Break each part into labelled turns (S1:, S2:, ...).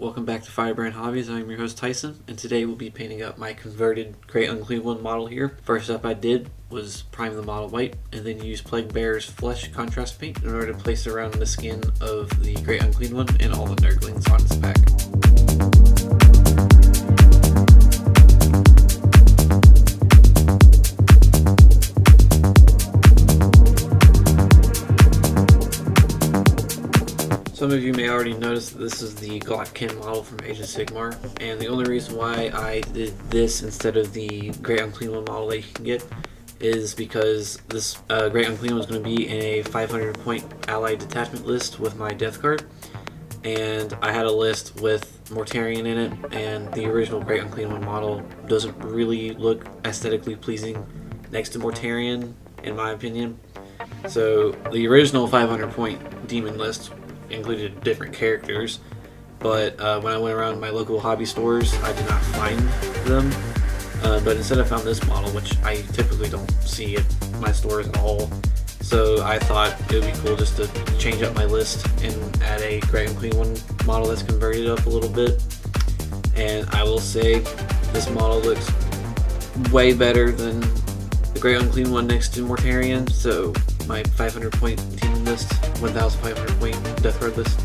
S1: welcome back to Firebrand Hobbies. I'm your host Tyson, and today we'll be painting up my converted Great Unclean One model here. First step I did was prime the model white, and then use Plaguebearers Flesh contrast paint in order to place it around the skin of the Great Unclean One and all the Nurglings on its back. Some of you may already notice that this is the Glockkin model from Age of Sigmar, and the only reason why I did this instead of the Great Unclean One model that you can get is because this Great Unclean One is going to be in a 500 point allied detachment list with my Deathguard, and I had a list with Mortarion in it, and the original Great Unclean One model doesn't really look aesthetically pleasing next to Mortarion, in my opinion. So the original 500 point Deamon list included different characters, but when I went around my local hobby stores I did not find them, but instead I found this model, which I typically don't see at my stores at all. So I thought it would be cool just to change up my list and add a Great Unclean One model that's converted up a little bit. And I will say this model looks way better than the Great Unclean One next to Mortarion, so my 500 point team list, 1,500 point Deathguard list,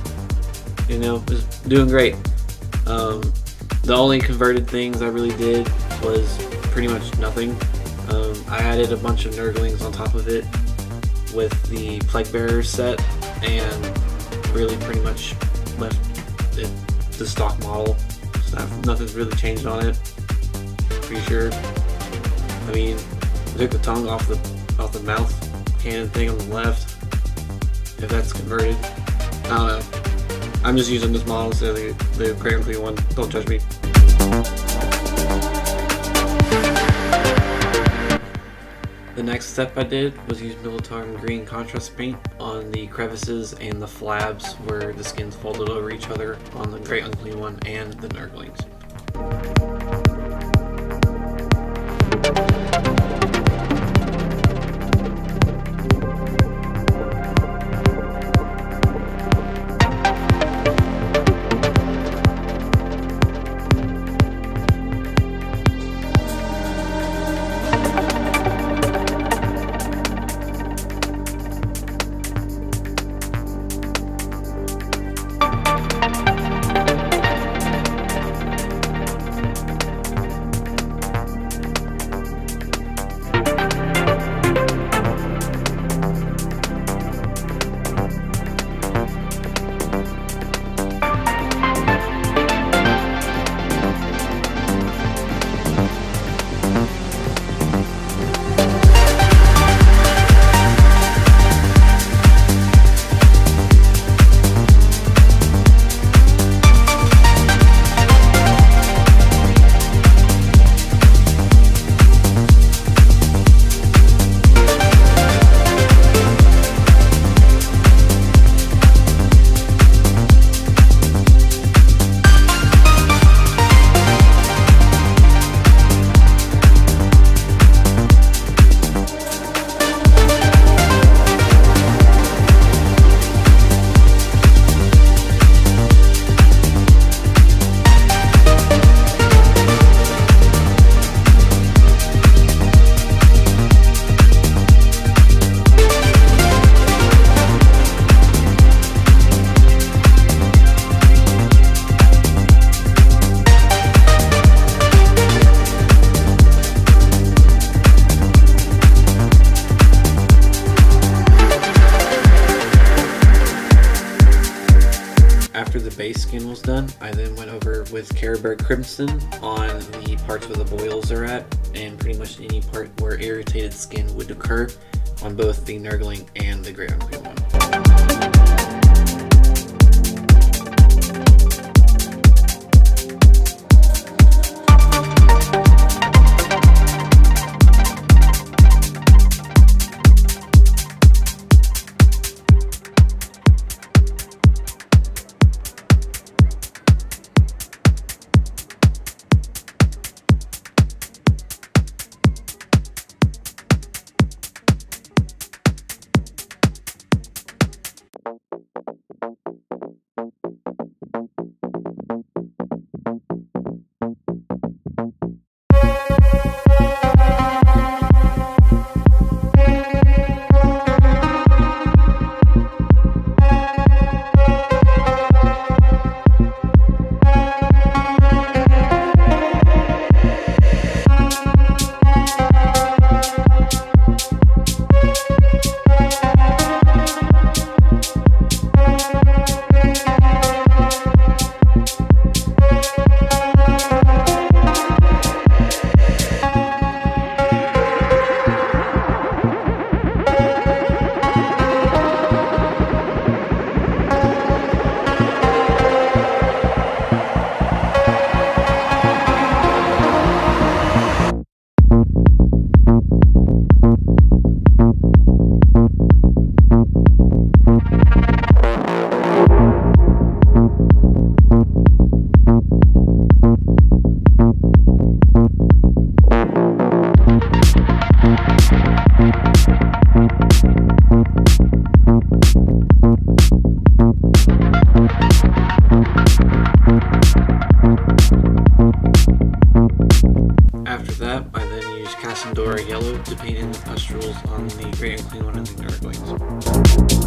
S1: you know, is doing great. The only converted things I really did was pretty much nothing. I added a bunch of Nurglings on top of it with the Plaguebearers set, and really pretty much left it the stock model. So nothing's really changed on it, pretty sure. I mean, I took the tongue off the mouth cannon thing on the left, if that's converted. I don't know. I'm just using this model instead of the Great Unclean One. Don't judge me. The next step I did was use Militarum green contrast paint on the crevices and the flabs where the skins folded over each other on the Great Unclean One and the Nurglings. After the base skin was done, I then went over with Caribou Crimson on the parts where the boils are at, and pretty much any part where irritated skin would occur on both the Nurgling and the Great Unclean One. Dora yellow to paint in the pustules on the Great Unclean One and the Nurglings.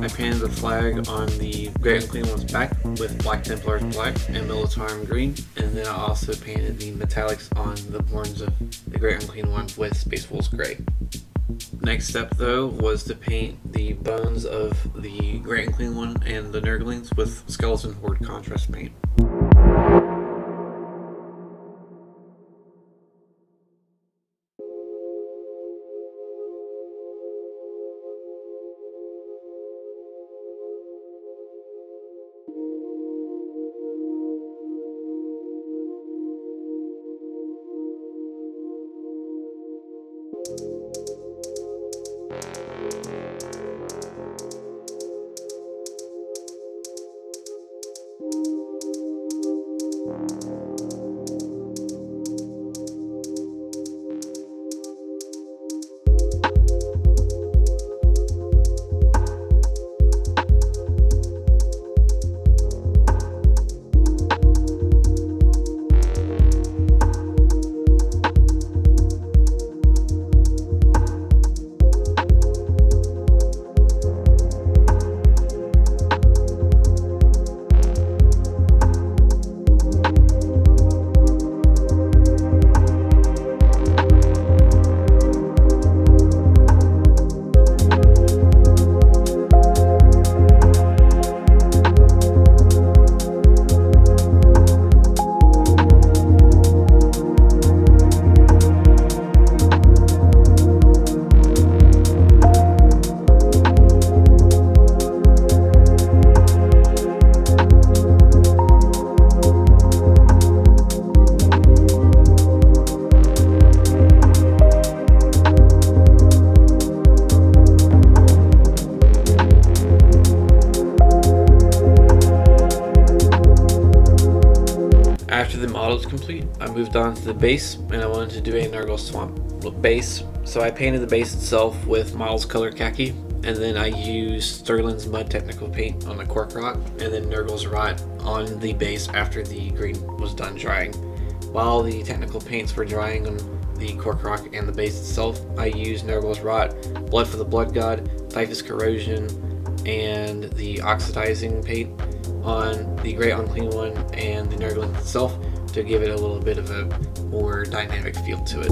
S1: I painted the flag on the Great Unclean One's back with Black Templar's black and Militarum green, and then I also painted the metallics on the horns of the Great Unclean One with Space Wolves gray. Next step though was to paint the bones of the Great Unclean One and the Nurglings with Skeleton Horde contrast paint. After the model was complete, I moved on to the base, and I wanted to do a Nurgle Swamp base. So I painted the base itself with Model's Color Khaki, and then I used Sterling's Mud Technical Paint on the Cork Rock, and then Nurgle's Rot on the base after the green was done drying. While the technical paints were drying on the Cork Rock and the base itself, I used Nurgle's Rot, Blood for the Blood God, Typhus Corrosion, and the Oxidizing Paint on the Great Unclean One and the Nurgle itself to give it a little bit of a more dynamic feel to it.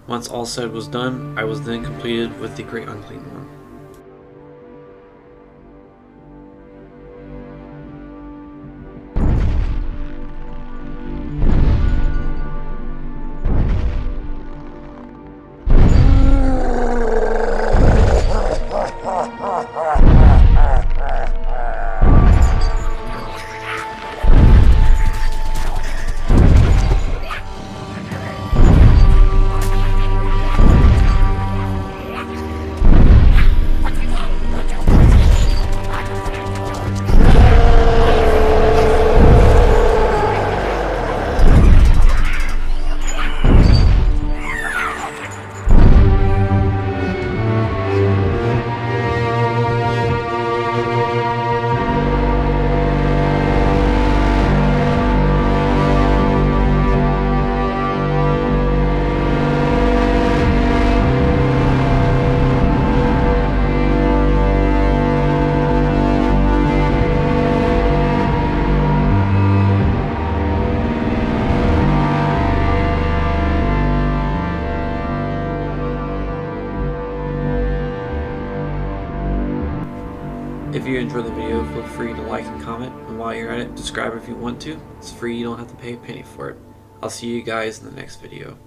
S1: Once all said was done, I was then completed with the Great Unclean One. If you enjoyed the video, feel free to like and comment, and while you're at it, subscribe if you want to. It's free, you don't have to pay a penny for it. I'll see you guys in the next video.